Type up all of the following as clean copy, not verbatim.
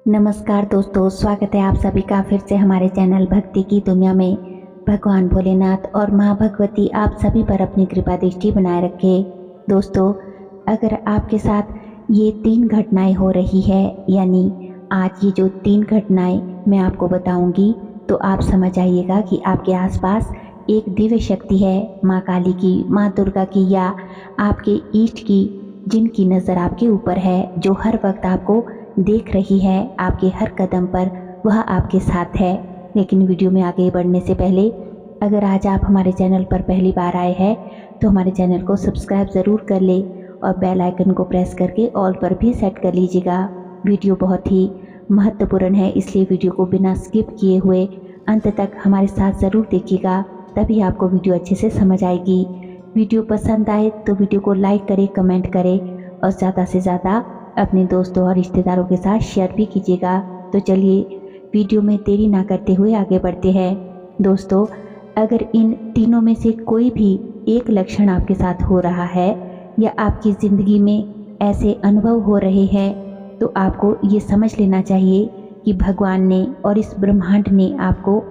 नमस्कार दोस्तों, स्वागत है आप सभी का फिर से हमारे चैनल भक्ति की दुनिया में। भगवान भोलेनाथ और माँ भगवती आप सभी पर अपनी कृपा दृष्टि बनाए रखे। दोस्तों, अगर आपके साथ ये 3 घटनाएं हो रही है, यानी आज ये जो 3 घटनाएं मैं आपको बताऊंगी, तो आप समझ आइएगा कि आपके आसपास एक दिव्य शक्ति है, माँ काली की, माँ दुर्गा की या आपके इष्ट की, जिनकी नज़र आपके ऊपर है, जो हर वक्त आपको देख रही है, आपके हर कदम पर वह आपके साथ है। लेकिन वीडियो में आगे बढ़ने से पहले, अगर आज आप हमारे चैनल पर पहली बार आए हैं तो हमारे चैनल को सब्सक्राइब ज़रूर कर ले और बेल आइकन को प्रेस करके ऑल पर भी सेट कर लीजिएगा। वीडियो बहुत ही महत्वपूर्ण है, इसलिए वीडियो को बिना स्किप किए हुए अंत तक हमारे साथ ज़रूर देखिएगा, तभी आपको वीडियो अच्छे से समझ आएगी। वीडियो पसंद आए तो वीडियो को लाइक करें, कमेंट करें और ज़्यादा से ज़्यादा अपने दोस्तों और रिश्तेदारों के साथ शेयर भी कीजिएगा। तो चलिए वीडियो में देरी ना करते हुए आगे बढ़ते हैं। दोस्तों, अगर इन तीनों में से कोई भी एक लक्षण आपके साथ हो रहा है या आपकी ज़िंदगी में ऐसे अनुभव हो रहे हैं, तो आपको ये समझ लेना चाहिए कि भगवान ने और इस ब्रह्मांड ने आपको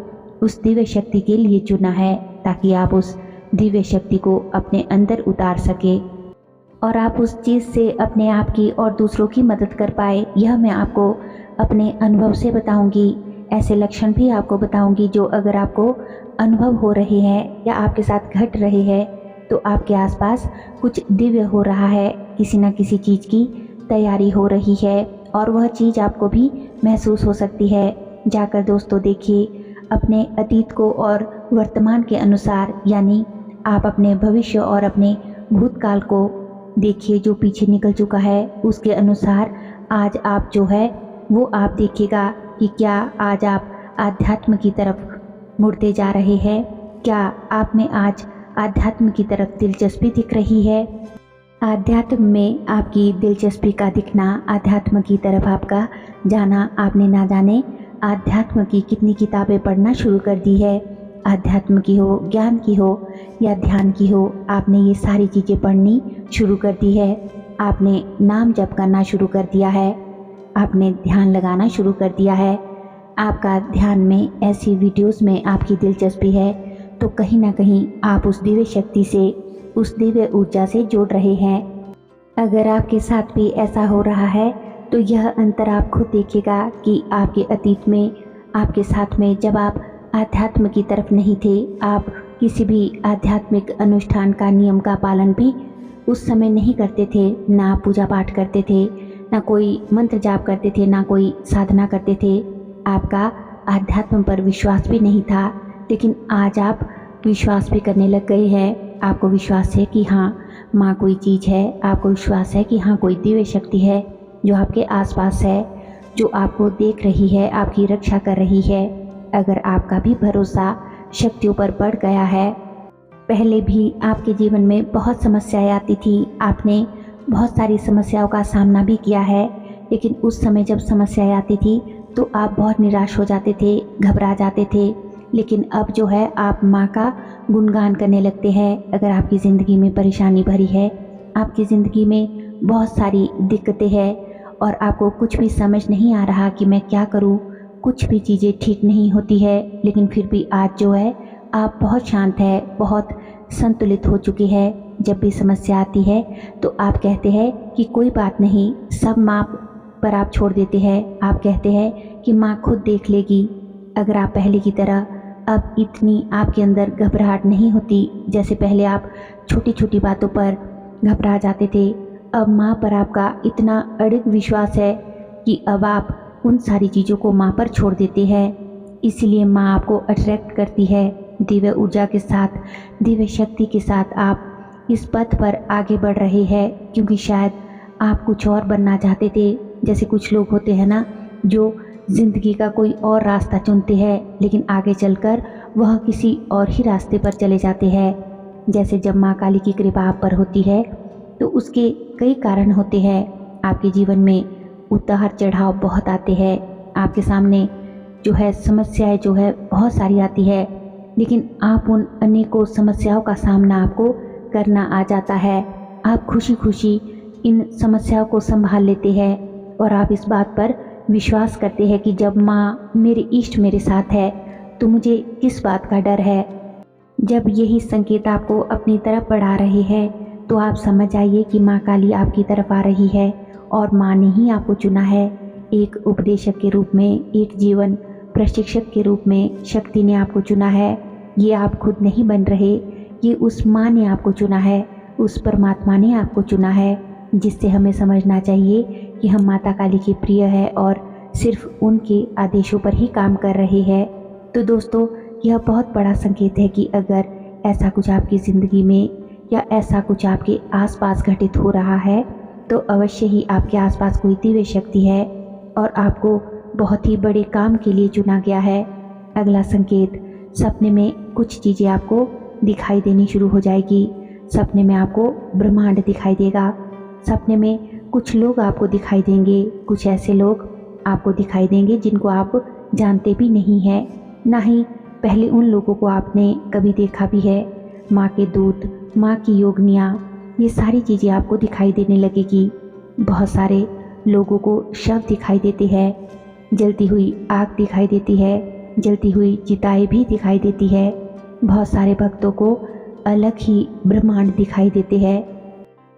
उस दिव्य शक्ति के लिए चुना है, ताकि आप उस दिव्य शक्ति को अपने अंदर उतार सके और आप उस चीज़ से अपने आप की और दूसरों की मदद कर पाए। यह मैं आपको अपने अनुभव से बताऊंगी। ऐसे लक्षण भी आपको बताऊंगी जो अगर आपको अनुभव हो रहे हैं या आपके साथ घट रहे हैं, तो आपके आसपास कुछ दिव्य हो रहा है, किसी न किसी चीज़ की तैयारी हो रही है और वह चीज़ आपको भी महसूस हो सकती है। जाकर दोस्तों देखिए अपने अतीत को और वर्तमान के अनुसार, यानी आप अपने भविष्य और अपने भूतकाल को देखिए, जो पीछे निकल चुका है उसके अनुसार आज आप जो है वो आप देखिएगा कि क्या आज आप आध्यात्म की तरफ मुड़ते जा रहे हैं। क्या आप में आज आध्यात्म की तरफ दिलचस्पी दिख रही है? आध्यात्म में आपकी दिलचस्पी का दिखना, आध्यात्म की तरफ आपका जाना, आपने ना जाने आध्यात्म की कितनी किताबें पढ़ना शुरू कर दी है। आध्यात्म की हो, ज्ञान की हो या ध्यान की हो, आपने ये सारी चीज़ें पढ़नी शुरू कर दी है। आपने नाम जप करना शुरू कर दिया है, आपने ध्यान लगाना शुरू कर दिया है। आपका ध्यान में ऐसी वीडियोस में आपकी दिलचस्पी है, तो कहीं ना कहीं आप उस दिव्य शक्ति से, उस दिव्य ऊर्जा से जुड़ रहे हैं। अगर आपके साथ भी ऐसा हो रहा है, तो यह अंतर आप खुद देखिएगा कि आपके अतीत में आपके साथ में जब आप आध्यात्म की तरफ नहीं थे, आप किसी भी आध्यात्मिक अनुष्ठान का, नियम का पालन भी उस समय नहीं करते थे, ना पूजा पाठ करते थे, ना कोई मंत्र जाप करते थे, ना कोई साधना करते थे, आपका आध्यात्म पर विश्वास भी नहीं था। लेकिन आज आप विश्वास भी करने लग गए हैं। आपको विश्वास है कि हाँ, माँ कोई चीज़ है, आपको विश्वास है कि हाँ, कोई दिव्य शक्ति है जो आपके आसपास है, जो आपको देख रही है, आपकी रक्षा कर रही है। अगर आपका भी भरोसा शक्तियों पर बढ़ गया है, पहले भी आपके जीवन में बहुत समस्याएं आती थी, आपने बहुत सारी समस्याओं का सामना भी किया है, लेकिन उस समय जब समस्याएं आती थी तो आप बहुत निराश हो जाते थे, घबरा जाते थे। लेकिन अब जो है आप माँ का गुणगान करने लगते हैं। अगर आपकी ज़िंदगी में परेशानी भरी है, आपकी ज़िंदगी में बहुत सारी दिक्कतें हैं और आपको कुछ भी समझ नहीं आ रहा कि मैं क्या करूँ, कुछ भी चीज़ें ठीक नहीं होती है, लेकिन फिर भी आज जो है आप बहुत शांत है, बहुत संतुलित हो चुकी है। जब भी समस्या आती है तो आप कहते हैं कि कोई बात नहीं, सब माँ पर आप छोड़ देते हैं। आप कहते हैं कि माँ खुद देख लेगी। अगर आप पहले की तरह अब इतनी आपके अंदर घबराहट नहीं होती, जैसे पहले आप छोटी छोटी बातों पर घबरा जाते थे, अब माँ पर आपका इतना अड़िग विश्वास है कि अब आप उन सारी चीज़ों को माँ पर छोड़ देते हैं। इसीलिए माँ आपको अट्रैक्ट करती है। दिव्य ऊर्जा के साथ, दिव्य शक्ति के साथ आप इस पथ पर आगे बढ़ रहे हैं, क्योंकि शायद आप कुछ और बनना चाहते थे। जैसे कुछ लोग होते हैं ना, जो ज़िंदगी का कोई और रास्ता चुनते हैं, लेकिन आगे चलकर वह किसी और ही रास्ते पर चले जाते हैं। जैसे जब माँ काली की कृपा आप पर होती है तो उसके कई कारण होते हैं। आपके जीवन में उतार चढ़ाव बहुत आते हैं, आपके सामने जो है समस्याएं जो है बहुत सारी आती है, लेकिन आप उन अनेकों समस्याओं का सामना आपको करना आ जाता है। आप खुशी खुशी इन समस्याओं को संभाल लेते हैं और आप इस बात पर विश्वास करते हैं कि जब माँ मेरे इष्ट मेरे साथ है तो मुझे किस बात का डर है। जब यही संकेत आपको अपनी तरफ बढ़ा रहे हैं तो आप समझ जाइए कि माँ काली आपकी तरफ आ रही है और माँ ने ही आपको चुना है। एक उपदेशक के रूप में, एक जीवन प्रशिक्षक के रूप में शक्ति ने आपको चुना है। ये आप खुद नहीं बन रहे, ये उस माँ ने आपको चुना है, उस परमात्मा ने आपको चुना है, जिससे हमें समझना चाहिए कि हम माता काली के प्रिय है और सिर्फ उनके आदेशों पर ही काम कर रहे हैं। तो दोस्तों, यह बहुत बड़ा संकेत है कि अगर ऐसा कुछ आपकी ज़िंदगी में या ऐसा कुछ आपके आसपास घटित हो रहा है तो अवश्य ही आपके आसपास कोई दिव्य शक्ति है और आपको बहुत ही बड़े काम के लिए चुना गया है। अगला संकेत, सपने में कुछ चीज़ें आपको दिखाई देनी शुरू हो जाएगी। सपने में आपको ब्रह्मांड दिखाई देगा। सपने में कुछ लोग आपको दिखाई देंगे, कुछ ऐसे लोग आपको दिखाई देंगे जिनको आप जानते भी नहीं हैं, ना ही पहले उन लोगों को आपने कभी देखा भी है। माँ के दूत, माँ की योगनियाँ, ये सारी चीज़ें आपको दिखाई देने लगेगी। बहुत सारे लोगों को शव दिखाई देते हैं, जलती हुई आग दिखाई देती है, जलती हुई चिताएं भी दिखाई देती है। बहुत सारे भक्तों को अलग ही ब्रह्मांड दिखाई देते हैं।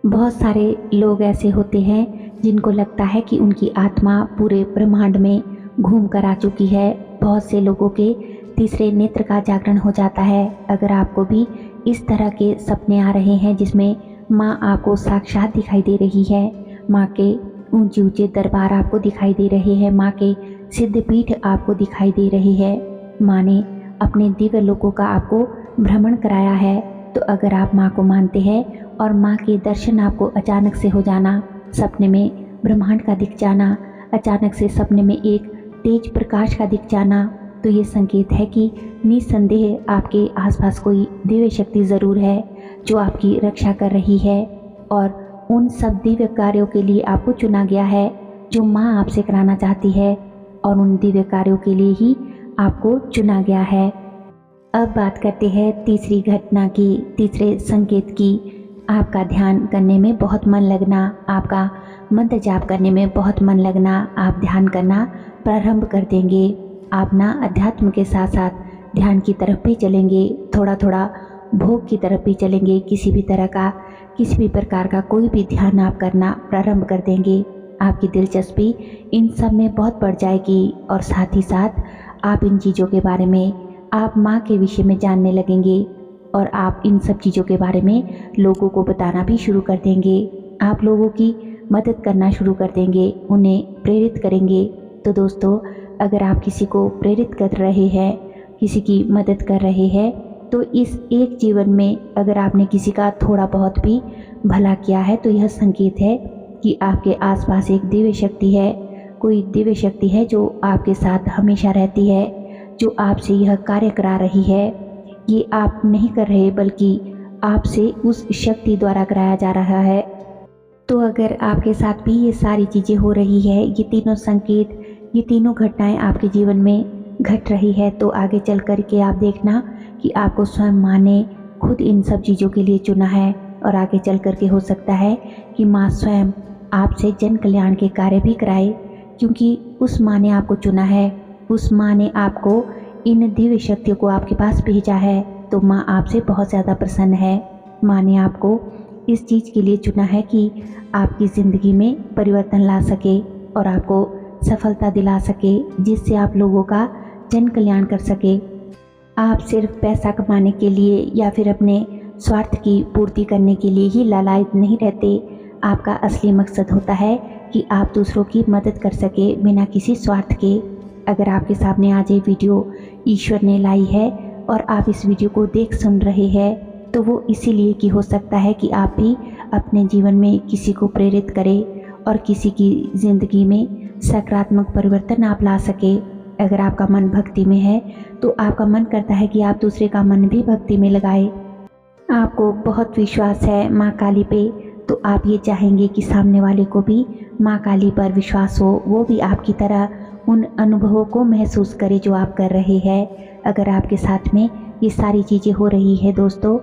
बहुत सारे लोग ऐसे होते हैं जिनको लगता है कि उनकी आत्मा पूरे ब्रह्मांड में घूम कर आ चुकी है। बहुत से लोगों के तीसरे नेत्र का जागरण हो जाता है। अगर आपको भी इस तरह के सपने आ रहे हैं जिसमें माँ आपको साक्षात दिखाई दे रही है, माँ के ऊंचे ऊंचे दरबार आपको दिखाई दे रहे हैं, माँ के सिद्धपीठ आपको दिखाई दे रही है, माँ ने अपने दिव्य लोकों का आपको भ्रमण कराया है, तो अगर आप माँ को मानते हैं और माँ के दर्शन आपको अचानक से हो जाना, सपने में ब्रह्मांड का दिख जाना, अचानक से सपने में एक तेज प्रकाश का दिख जाना, तो ये संकेत है कि निस्संदेह आपके आसपास कोई दिव्य शक्ति ज़रूर है जो आपकी रक्षा कर रही है और उन सब दिव्य कार्यों के लिए आपको चुना गया है जो माँ आपसे कराना चाहती है और उन दिव्य कार्यों के लिए ही आपको चुना गया है। अब बात करते हैं तीसरी घटना की, तीसरे संकेत की। आपका ध्यान करने में बहुत मन लगना, आपका मंत्र जाप करने में बहुत मन लगना, आप ध्यान करना प्रारंभ कर देंगे। आप ना अध्यात्म के साथ साथ ध्यान की तरफ भी चलेंगे, थोड़ा थोड़ा भोग की तरफ भी चलेंगे। किसी भी प्रकार का कोई भी ध्यान आप करना प्रारंभ कर देंगे। आपकी दिलचस्पी इन सब में बहुत बढ़ जाएगी और साथ ही साथ आप इन चीज़ों के बारे में, आप माँ के विषय में जानने लगेंगे और आप इन सब चीज़ों के बारे में लोगों को बताना भी शुरू कर देंगे। आप लोगों की मदद करना शुरू कर देंगे, उन्हें प्रेरित करेंगे। तो दोस्तों, अगर आप किसी को प्रेरित कर रहे हैं, किसी की मदद कर रहे हैं, तो इस एक जीवन में अगर आपने किसी का थोड़ा बहुत भी भला किया है तो यह संकेत है कि आपके आसपास एक दिव्य शक्ति है, कोई दिव्य शक्ति है जो आपके साथ हमेशा रहती है, जो आपसे यह कार्य करा रही है। ये आप नहीं कर रहे बल्कि आपसे उस शक्ति द्वारा कराया जा रहा है। तो अगर आपके साथ भी ये सारी चीज़ें हो रही है, ये तीनों संकेत, ये तीनों घटनाएं आपके जीवन में घट रही है, तो आगे चल कर के आप देखना कि आपको स्वयं माँ ने खुद इन सब चीज़ों के लिए चुना है और आगे चल कर के हो सकता है कि माँ स्वयं आपसे जन कल्याण के कार्य भी कराए, क्योंकि उस माँ ने आपको चुना है, उस माँ ने आपको इन दिव्य शक्तियों को आपके पास भेजा है। तो माँ आपसे बहुत ज़्यादा प्रसन्न है। माँ ने आपको इस चीज़ के लिए चुना है कि आपकी ज़िंदगी में परिवर्तन ला सके और आपको सफलता दिला सके, जिससे आप लोगों का जन कल्याण कर सके। आप सिर्फ पैसा कमाने के लिए या फिर अपने स्वार्थ की पूर्ति करने के लिए ही लालायित नहीं रहते। आपका असली मकसद होता है कि आप दूसरों की मदद कर सके बिना किसी स्वार्थ के। अगर आपके सामने आज ये वीडियो ईश्वर ने लाई है और आप इस वीडियो को देख सुन रहे हैं, तो वो इसीलिए कि हो सकता है कि आप भी अपने जीवन में किसी को प्रेरित करें और किसी की ज़िंदगी में सकारात्मक परिवर्तन आप ला सके। अगर आपका मन भक्ति में है तो आपका मन करता है कि आप दूसरे का मन भी भक्ति में लगाए। आपको बहुत विश्वास है माँ काली पे, तो आप ये चाहेंगे कि सामने वाले को भी माँ काली पर विश्वास हो, वो भी आपकी तरह उन अनुभवों को महसूस करे जो आप कर रहे हैं। अगर आपके साथ में ये सारी चीज़ें हो रही है दोस्तों,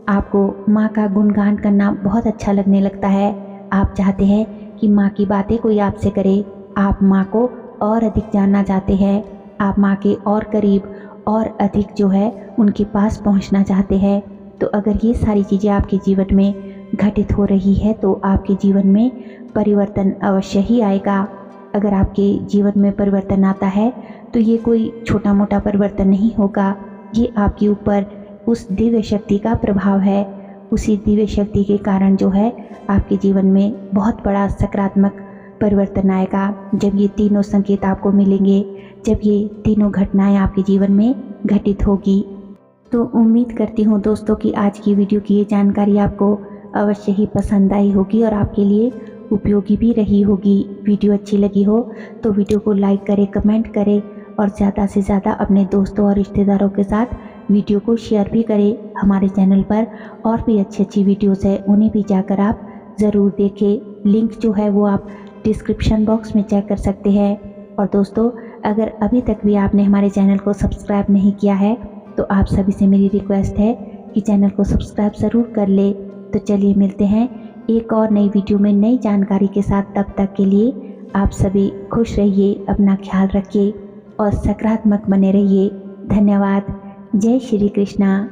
आपको माँ का गुणगान करना बहुत अच्छा लगने लगता है। आप चाहते हैं कि माँ की बातें कोई आपसे करे, आप माँ को और अधिक जानना चाहते हैं, आप माँ के और करीब और अधिक जो है उनके पास पहुंचना चाहते हैं, तो अगर ये सारी चीज़ें आपके जीवन में घटित हो रही है तो आपके जीवन में परिवर्तन अवश्य ही आएगा। अगर आपके जीवन में परिवर्तन आता है तो ये कोई छोटा मोटा परिवर्तन नहीं होगा, ये आपके ऊपर उस दिव्य शक्ति का प्रभाव है। उसी दिव्य शक्ति के कारण जो है आपके जीवन में बहुत बड़ा सकारात्मक परिवर्तन आएगा जब ये तीनों संकेत आपको मिलेंगे, जब ये तीनों घटनाएं आपके जीवन में घटित होगी। तो उम्मीद करती हूँ दोस्तों कि आज की वीडियो की ये जानकारी आपको अवश्य ही पसंद आई होगी और आपके लिए उपयोगी भी रही होगी। वीडियो अच्छी लगी हो तो वीडियो को लाइक करें, कमेंट करें और ज़्यादा से ज़्यादा अपने दोस्तों और रिश्तेदारों के साथ वीडियो को शेयर भी करें। हमारे चैनल पर और भी अच्छी अच्छी वीडियोज़ है, उन्हें भी जाकर आप ज़रूर देखें। लिंक जो है वो आप डिस्क्रिप्शन बॉक्स में चेक कर सकते हैं। और दोस्तों, अगर अभी तक भी आपने हमारे चैनल को सब्सक्राइब नहीं किया है तो आप सभी से मेरी रिक्वेस्ट है कि चैनल को सब्सक्राइब ज़रूर कर ले। तो चलिए मिलते हैं एक और नई वीडियो में नई जानकारी के साथ। तब तक के लिए आप सभी खुश रहिए, अपना ख्याल रखिए और सकारात्मक बने रहिए। धन्यवाद। जय श्री कृष्णा।